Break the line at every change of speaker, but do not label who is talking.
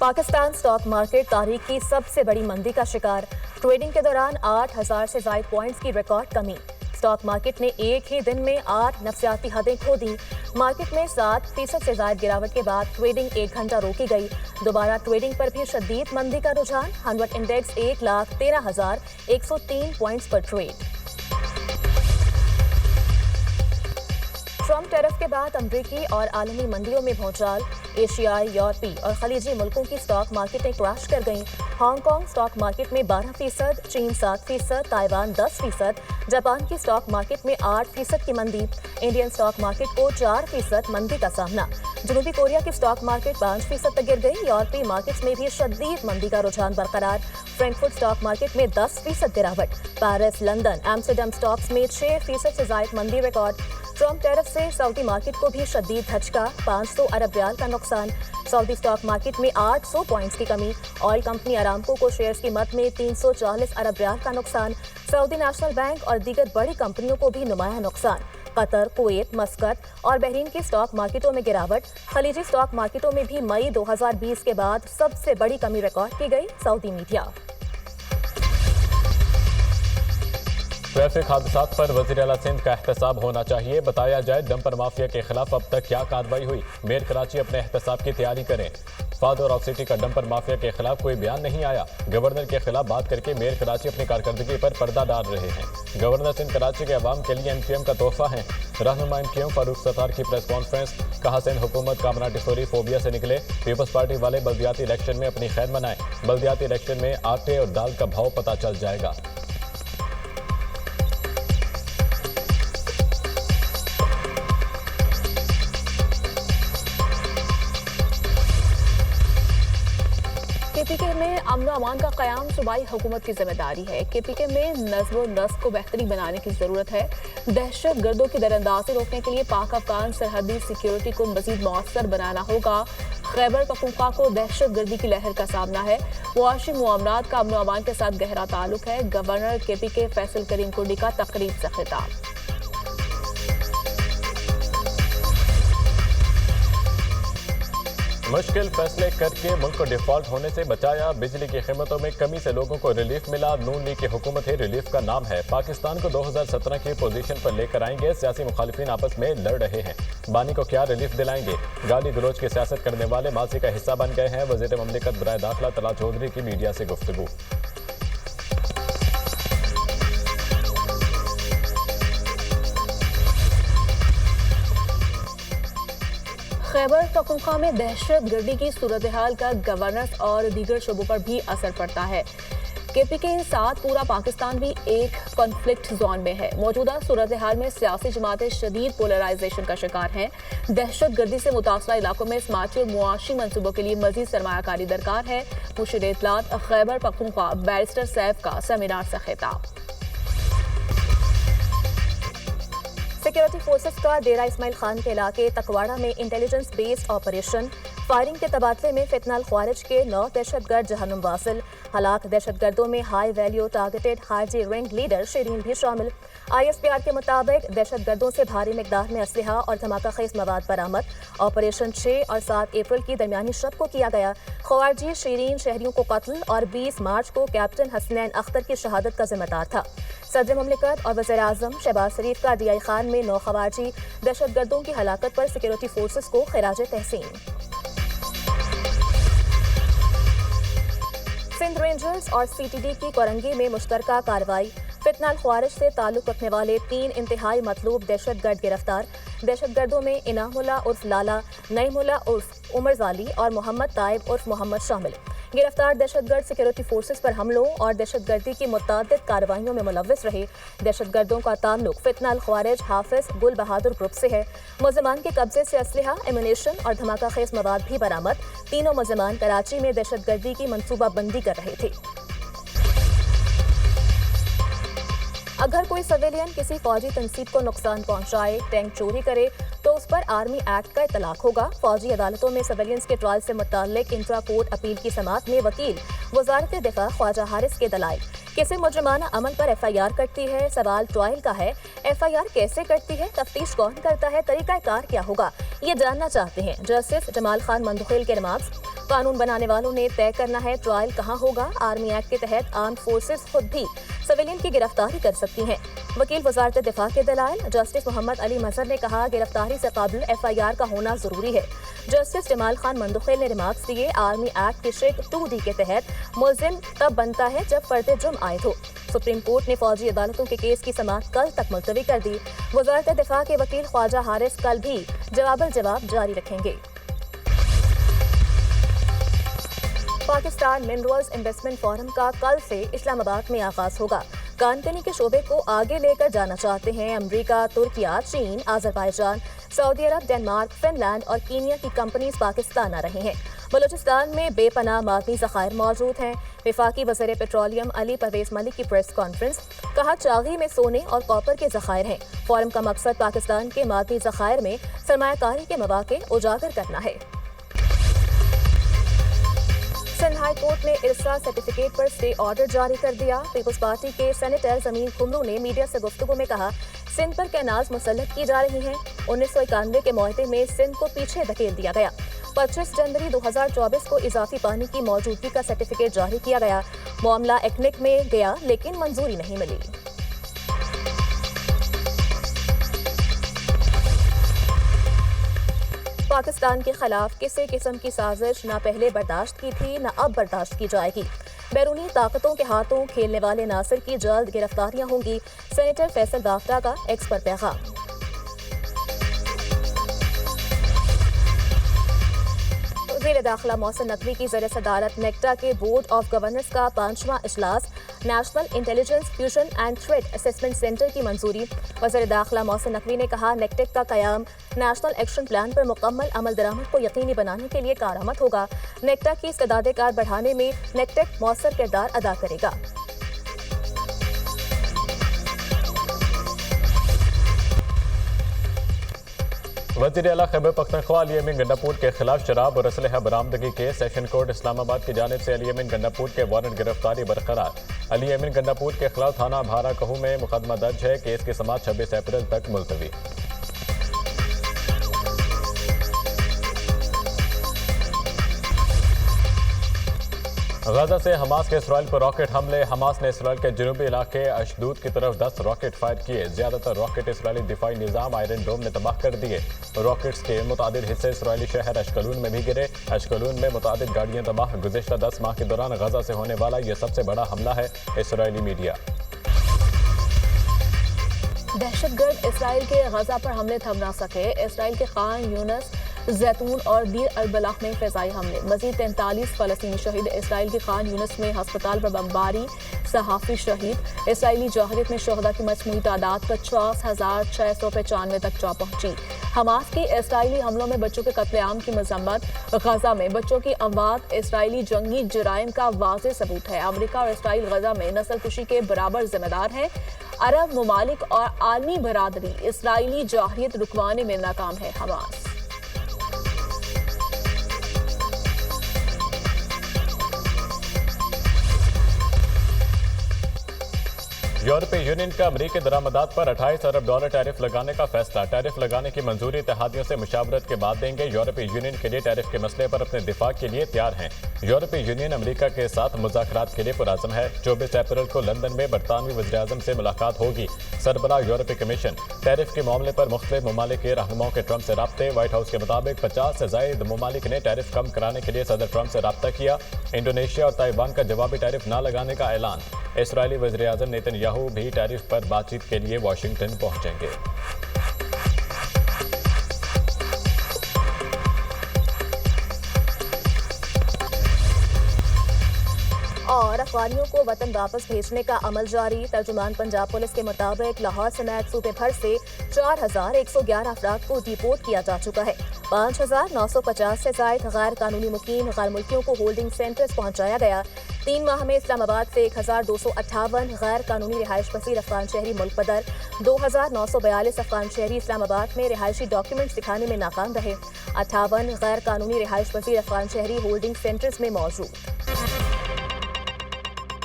Pakistan stock market तारीख की सबसे बड़ी मंदी का शिकार। ट्रेडिंग के दौरान 8,000 से ज़ायद पॉइंट्स की रिकॉर्ड कमी। स्टॉक मार्केट ने एक ही दिन में 8 नफ्सियाती हदें खो दी। मार्केट में 7% से ज़ायद गिरावट के बाद ट्रेडिंग 1 घंटा रोकी गई। दोबारा ट्रेडिंग पर भी शदीद मंदी का रुझान। 100 इंडेक्स 1,13,103 पॉइंट्स पर ट्रेड। ट्रम्प टैरिफ के बाद अमरीकी और आलमी मंडियों में भौचाल। एशियाई, यूरोपी और खलीजी मुल्कों की स्टॉक मार्केटें क्रैश कर गईं। हांगकांग स्टॉक मार्केट में 12%, चीन 7%, ताइवान 10%, जापान की स्टॉक मार्केट में 8% की मंदी। इंडियन स्टॉक मार्केट को 4% मंदी का सामना। जनूबी कोरिया की स्टॉक मार्केट 5% तक गिर गई। यूरोपीय मार्केट्स में भी शदीद मंदी का रुझान बरकरार। फ्रैंकफर्ट स्टॉक मार्केट में 10% गिरावट। पेरिस, लंदन, एम्स्टरडम स्टॉक्स में 6% से ज़ायद मंदी रिकॉर्ड। ट्रम्प टैरिफ से सऊदी मार्केट को भी शदीद धचका। 500 अरब रियाल का नुकसान। सऊदी स्टॉक मार्केट में 800 पॉइंट्स की कमी। ऑयल कंपनी अरामको को शेयर्स कीमत में 340 अरब रियाल का नुकसान। सऊदी नेशनल बैंक और दीगर बड़ी कंपनियों को भी नुमाया नुकसान। कतर, कुवैत, मस्कत और बहरीन की स्टॉक मार्केटों में गिरावट। खलीजी स्टॉक मार्केटों में भी मई 2020 के बाद सबसे बड़ी कमी रिकॉर्ड की गई। Saudi media.
ट्रैफिक हादसात पर वज़ीर आला सिंध का एहतसाब होना चाहिए। बताया जाए डंपर माफिया के खिलाफ अब तक क्या कार्रवाई हुई। मेयर कराची अपने एहतसाब की तैयारी करें। फादर ऑफ सिटी का डंपर माफिया के खिलाफ कोई बयान नहीं आया। गवर्नर के खिलाफ बात करके मेयर कराची अपनी कारकर्दगी पर पर्दा डाल रहे हैं। गवर्नर सिंध कराची के अवाम के लिए MQM का तोहफा है। रहनुमा MQM फारूक सत्तार की प्रेस कॉन्फ्रेंस। कहा सिंध हुकूमत कामना टिसोरी फोबिया से निकले। पीपल्स पार्टी वाले बल्दियाती इलेक्शन में अपनी खैर मनाएं। बल्दियाती इलेक्शन में आटे और दाल का भाव पता चल जाएगा।
KPK में अमन अमान का क़याम सूबाई हुकूमत की जिम्मेदारी है। KPK में नज़्म व नस्क को बेहतरी बनाने की ज़रूरत है। दहशत गर्दों की दरअंदाजी रोकने के लिए पाक अफगान सरहदी सिक्योरिटी को मज़ीद मौसर बनाना होगा। खैबर पख्तूनख्वा को दहशत गर्दी की लहर का सामना है। मुआशी मुआमलात का अमन अमान के साथ गहरा ताल्लुक है। गवर्नर KPK फैसल करीम कुंडी का तकरीब से खिताब।
मुश्किल फैसले करके मुल्क को डिफॉल्ट होने से बचाया। बिजली की कीमतों में कमी से लोगों को रिलीफ मिला। नून लीग की हुकूमत ही रिलीफ का नाम है। पाकिस्तान को 2017 की पोजीशन पर लेकर आएंगे। सियासी मुखालिफिन आपस में लड़ रहे हैं। बानी को क्या रिलीफ दिलाएंगे। गाली गलोच की सियासत करने वाले माजी का हिस्सा बन गए हैं। वज़ीर ममलिकत बराए दाखिला तला चौधरी की मीडिया से गुफ्तगू।
खैबर पख्तूनख्वा में दहशत गर्दी की सूरत हाल का गवर्नर्स और दीगर शोबों पर भी असर पड़ता है। KPK के साथ पूरा पाकिस्तान भी एक कॉन्फ्लिक्ट जोन में है। मौजूदा सूरत हाल में सियासी जमातें शदीद पोलराइजेशन का शिकार हैं। दहशत गर्दी से मुतासरा इलाकों में समाजी और मुआशी मनसूबों के लिए मजीद सरमायाकारी दरकार है। मुशीर इत्तलात खैबर पख्तूनख्वा बैरिस्टर सैफ का सेमिनार से खिताब।
सिक्योरिटी फोर्सेस का डेरा इस्माइल खान के इलाके तकवाड़ा में इंटेलिजेंस बेस्ड ऑपरेशन। फायरिंग के तबादले में फितनाल ख्वारिज के 9 दहशतगर्द जहन्नुम वासिल। हलाक दहशतगर्दों में हाई वैल्यू टारगेटेड हाजी रिंग लीडर शिरीन भी शामिल। ISPR के मुताबिक दहशतगर्दों से भारी मिकदार में असलहा और धमाका खेज मवाद बरामद। ऑपरेशन 6 और 7 अप्रैल की दरमियानी शब को किया गया। ख्वारिजी शिरीन शहरियों को कत्ल और 20 मार्च को कैप्टन हसनैन अख्तर की शहादत का जिम्मेदार था। सदर ममलिकत और वज़ीर आज़म शहबाज शरीफ का DI खान में 9 ख्वारिजी दहशतगर्दों की हलाकत पर सिक्योरिटी फोर्सेस को खिराज तहसीन। सिंध रेंजर्स और CTD की कोरंगी में मुश्तरका कार्रवाई। फितनाल ख्वारिज से ताल्लुक रखने वाले 3 इंतहाई मतलूब दहशतगर्द गिरफ्तार। दहशतगर्दों में इनामुल्ला उर्फ लाला, नईमुल्ला उर्फ उमर जाली और मोहम्मद ताइब उर्फ मोहम्मद शामिल। गिरफ्तार दहशतगर्द सिक्योरिटी फोर्सेस पर हमलों और दहशतगर्दी की मुतअद्दिद कार्रवाइयों में मुलव्विस रहे। दहशतगर्दों का ताल्लुक फितनाल ख्वारिज हाफिज गुल बहादुर ग्रुप से है। मुलज़मान के कब्जे से असलहा, एमुनेशन और धमाका खेज मवाद भी बरामद। तीनों मुलज़मान कराची में दहशतगर्दी की मनसूबा बंदी कर रहे थे। अगर कोई सिविलियन किसी फौजी तनसीब को नुकसान पहुंचाए, टैंक चोरी करे तो उस पर आर्मी एक्ट का इतलाक होगा। फौजी अदालतों में सिविलियंस के ट्रायल से मुताल्लिक इंट्रा कोर्ट अपील की समाअत में वकील वजारत दिफा ख्वाजा हारिस के दलाइल। किसी मुजरिमाना अमल पर FIR करती है, सवाल ट्रायल का है। FIR कैसे करती है, तफ्तीश कौन करता है, तरीका कार क्या होगा, ये जानना चाहते हैं। जस्टिस जमाल खान मंदुखेल के रिमार्क्स। कानून बनाने वालों ने तय करना है ट्रायल कहां होगा। आर्मी एक्ट के तहत आर्म फोर्सेस खुद भी सिविलियन की गिरफ्तारी कर सकती हैं। वकील वजारत दिफा के दलाल जस्टिस मोहम्मद अली मजहर ने कहा, गिरफ्तारी से काबिल FIR का होना जरूरी है। जस्टिस जमाल खान मंदुखेल ने रिमार्क्स दिए, आर्मी एक्ट के शेक 2D के तहत मुलजिम तब बनता है जब फर्द जुर्म आयद हो। सुप्रीम कोर्ट ने फौजी अदालतों के केस की समाअत कल तक मुलतवी कर दी। वजारत दिफा के वकील ख्वाजा हारिस कल भी जवाब जारी रखेंगे। पाकिस्तान मिनरल्स इन्वेस्टमेंट फोरम का कल से इस्लामाबाद में आगाज होगा। कानकनी के शोबे को आगे लेकर जाना चाहते हैं अमेरिका, तुर्किया, चीन, अजरबैजान, सऊदी अरब, डेनमार्क, फिनलैंड और कीनिया की कंपनीज पाकिस्तान आ रही हैं। बलूचिस्तान में बेपनाह मादनी ज़खायर मौजूद हैं। वफाकी वज़ीर पेट्रोलियम अली परवेज मलिक की प्रेस कॉन्फ्रेंस, कहा चागी में सोने और कॉपर के ज़खायर हैं। फोरम का मकसद पाकिस्तान के मादनी ज़खायर में सरमायाकारी के मौक़े उजागर करना है। सिंध हाई कोर्ट ने इरसा सर्टिफिकेट पर स्टे ऑर्डर जारी कर दिया। पीपल्स पार्टी के सेनेटर जमीन कुमरू ने मीडिया से गुफ्तगू में कहा, सिंध पर कैनाल्स मुसल्लत की जा रही हैं। 1991 के मुआहदे में सिंध को पीछे धकेल दिया गया। 25 जनवरी 2024 को इजाफी पानी की मौजूदगी का सर्टिफिकेट जारी किया गया। मामला एक्निक में गया लेकिन मंजूरी नहीं मिली। पाकिस्तान के खिलाफ किसी किस्म की साजिश न पहले बर्दाश्त की थी न अब बर्दाश्त की जाएगी। बैरूनी ताकतों के हाथों खेलने वाले नासिर की जल्द गिरफ्तारियां होंगी। सेनेटर फैसल वाफ्ता का एक्स पर पैगाम। वज़ीर दाखिला मोहसिन नकवी की ज़र सदारत नेक्टा के बोर्ड ऑफ गवर्नर्स का 5वां इजलास, national intelligence fusion and threat assessment centre की मंजूरी। वज़ीर दाखिला मोहसिन नकवी ने कहा, नेक्टेक का क़याम नेशनल एक्शन प्लान पर मुकम्मल अमल दरामद को यकीनी बनाने के लिए कारआमद होगा। नेक्टा की इस्तेदाद कार बढ़ाने में नेक्टेक मौसर किरदार अदा करेगा।
वज़ीर आला खैबर पख्तूनख्वा अली अमीन गंडापुर के खिलाफ शराब और असलहा बरामदगी के सेशन कोर्ट इस्लामाबाद की जानिब से अली अमीन गंडापुर के वारंट गिरफ्तारी बरकरार। अली अमीन गंडापुर के खिलाफ थाना भारा कहू में मुकदमा दर्ज है। केस की समाअत 26 अप्रैल तक मुलतवी। गजा से हमास के इसराइल पर रॉकेट हमले। हमास ने इसराइल के जनूबी इलाके अशदूद की तरफ 10 रॉकेट फायर किए। ज्यादातर रॉकेट इसराइली दिफाई निजाम आयरन डोम ने तबाह कर दिए। रॉकेट्स के मुतादिद हिस्से इसराइली शहर अशकलून में भी गिरे। अशकलून में मुतादिद गाड़ियां तबाह। गुज़िश्ता 10 माह के दौरान गजा से होने वाला यह सबसे बड़ा हमला है। Israeli media.
दहशतगर्द इसराइल के गजा पर हमले थम ना सके। इसराइल के खान यूनस, जैतून और दीर अल-बलाह में फ़िज़ाई हमले। मज़ीद 43 फ़लस्तीनी शहीद। इसराइल के खान यूनस में हस्पताल पर बमबारी, सहाफ़ी शहीद। इसराइली जौहरियत में शहदा की मजमूई तादाद 50,695 तक जा पहुंची। हमास के इसराइली हमलों में बच्चों के कत्लेआम की मजम्मत। गजा में बच्चों की अमवात इसराइली जंगी जराइम का वाज़ेह सबूत है। अमेरिका और इसराइल गजा में नस्ल कुशी के बराबर जिम्मेदार हैं। अरब ममालिक और आलमी बरादरी इसराइली जौहरियत रुकवाने में नाकाम है। हमास
यूरोपीय यूनियन का अमरीकी दरामदात पर $28 अरब टैरिफ लगाने का फैसला। टैरिफ लगाने की मंजूरी इत्तेहादियों से मुशावरत के बाद देंगे। यूरोपीय यूनियन के लिए टैरिफ के मसले पर अपने दिफा के लिए तैयार हैं। यूरोपीय यूनियन अमरीका के साथ मुज़ाकरात के लिए पुरअज़्म है। 24 अप्रैल को लंदन में बरतानवी वज़ीर-ए-आज़म से मुलाकात होगी। सरबराह यूरोपीय कमीशन। टैरिफ के मामले पर मुख्तलिफ ममालिक के रहनुमाओं के ट्रंप से राब्ते। व्हाइट हाउस के मुताबिक 50 से ज़ायद ममालिक ने टैरिफ कम कराने के लिए सदर ट्रंप से राब्ता किया। इंडोनेशिया और ताइवान का जवाबी टैरिफ न लगाने का ऐलान। इसराइली वज़ीर-ए-आज़म नेतन्याहू भी टैरिफ पर बातचीत के लिए वाशिंगटन पहुंचेंगे।
और अफगानियों को वतन वापस भेजने का अमल जारी। तर्जुमान पंजाब पुलिस के मुताबिक लाहौर समेत सूबे भर से 4,111 अफराद को डिपोर्ट किया जा चुका है। 5,950 से ज़ायद गैर कानूनी मुकीम गैर मुल्कियों को होल्डिंग सेंटर्स पहुंचाया गया। 3 माह में इस्लामाबाद से 1,258 गैर कानूनी रिहाइश पसीर अफगान शहरी मुल्क बदर। 2,942 अफगान शहरी इस्लामाबाद में रिहायशी डॉक्यूमेंट्स दिखाने में नाकाम रहे। 58 गैर कानूनी रिहाइश पसीर अफगान शहरी होल्डिंग सेंटर्स में मौजूद।